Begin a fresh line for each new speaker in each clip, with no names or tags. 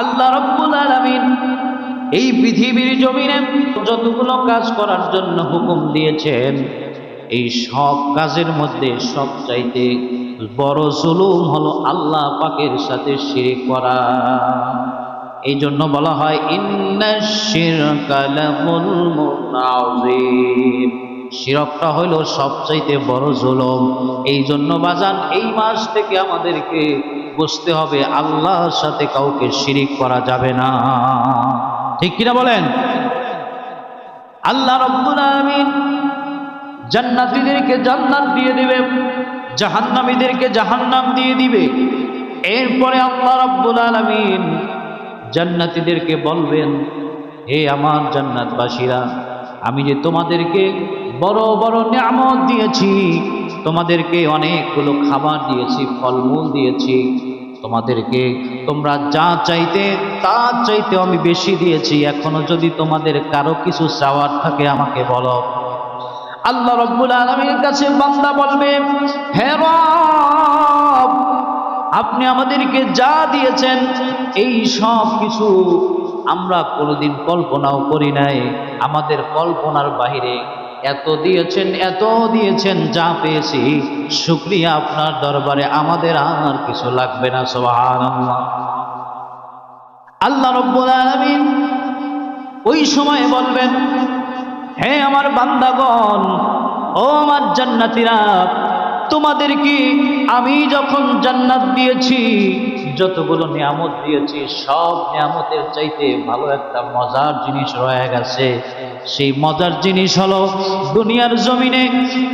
আল্লাহ রাব্বুল আলামিন এই পৃথিবীর জমিনে যতগুলো কাজ করার জন্য হুকুম দিয়েছেন, এই সব কাজের মধ্যে সবচাইতে বড় জুলুম হলো আল্লাহ পাকের সাথে শিরক করা। এই জন্য বলা হয় ইন্নাশ শিরকা লাযুলমুন আযীম। শিরকটা হলো সবচাইতে বড় জুলুম। এই জন্য বাজান এই মাস থেকে আমাদেরকে বুঝতে হবে আল্লাহর সাথে কাউকে শিরিক করা যাবে না। ঠিক কিনা বলেন? আল্লাহ রাব্বুল আলামিন জান্নাতীদেরকে জান্নাত দিয়ে দিবে, জাহান্নামীদেরকে জাহান্নাম দিয়ে দিবে। এরপরে আল্লাহ রাব্বুল আলামিন জান্নাতীদেরকে বলবেন, হে আমার জান্নাতবাসীরা, আমি যে তোমাদেরকে বড় বড় নিয়ামত দিয়েছি, তোমাদেরকে অনেকগুলো খাবার দিয়েছি, ফলমূল দিয়েছি, তোমাদেরকে তোমরা যা চাইতে তার চাইতে আমি বেশি দিয়েছি, এখনো যদি তোমাদের কারো কিছু চাওয়ার থাকে আমাকে বলো। আল্লাহ রাব্বুল আলামিনের কাছে বান্দা বলবে, হে রব, আপনি আমাদেরকে যা দিয়েছেন এই সব কিছু আমরা কোনোদিন কল্পনাও করি নাই, আমাদের কল্পনার বাহিরে এত দিয়েছেন, যা পেয়েছি শুকরিয়া আপনার দরবারে, আমাদের আর কিছু লাগবে না। সুবহানাল্লাহ। আল্লাহ রাব্বুল আলামিন ওই সময় বলবেন, হে আমার বান্দাগণ, ও আমার জান্নাতীরা, তোমাদেরকে আমি যখন জান্নাত দিয়েছি, যতগুলো নিয়ামত দিয়েছি, সব নিয়ামতের চাইতে ভালো একটা মজার জিনিস রয়ে গেছে। সেই মজার জিনিস হলো দুনিয়ার জমিনে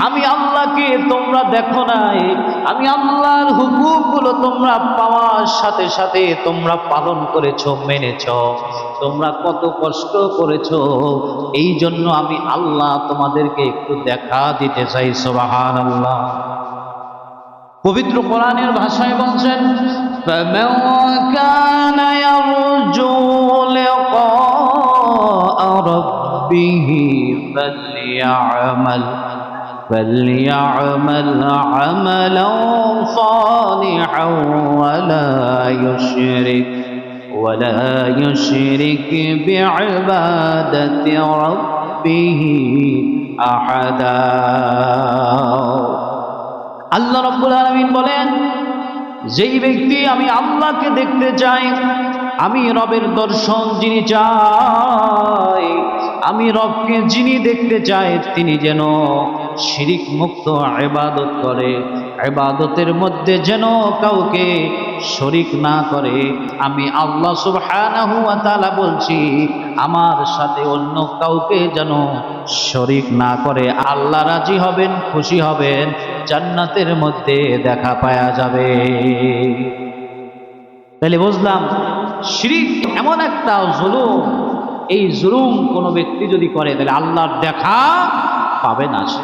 আমি আল্লাহকে তোমরা দেখো নাই, আমি আল্লাহর হুকুমগুলো তোমরা পাওয়ার সাথে সাথে তোমরা পালন করেছো, মেনেছো, তোমরা কত কষ্ট করেছো, এই জন্য আমি আল্লাহ তোমাদেরকে একটু দেখা দিতে চাই। সুবহানাল্লাহ। পবিত্র কোরআনের ভাষায় বলছেন, فَمَنْ كَانَ يَرْجُو لِقَاءَ رَبِّهِ فَلْيَعْمَلْ عَمَلًا صَالِحًا ولا يشرك بعبادة ربه أحدا। আল্লাহ রাব্বুল আলামিন বলেন, যেই ব্যক্তি আমি আল্লাহকে দেখতে চাই, আমি রবের দর্শন যিনি চাই, আমি রবকে যিনি দেখতে চাই, তিনি যেন শিরিক মুক্ত ইবাদত করে, ইবাদতের মধ্যে যেন কাউকে শরীক না করে। আমি আল্লাহ সুবহানাহু ওয়া তাআলা বলছি, আমার সাথে অন্য কাউকে যেন শরীক না করে। আল্লাহ রাজি হবেন, খুশি হবেন, জান্নাতের মধ্যে দেখা পাওয়া যাবে। তাহলে বুঝলাম শিরিক এমন একটা জুলুম, এই জুলুম কোনো ব্যক্তি যদি করে তাহলে আল্লাহর দেখা পাবে না সে।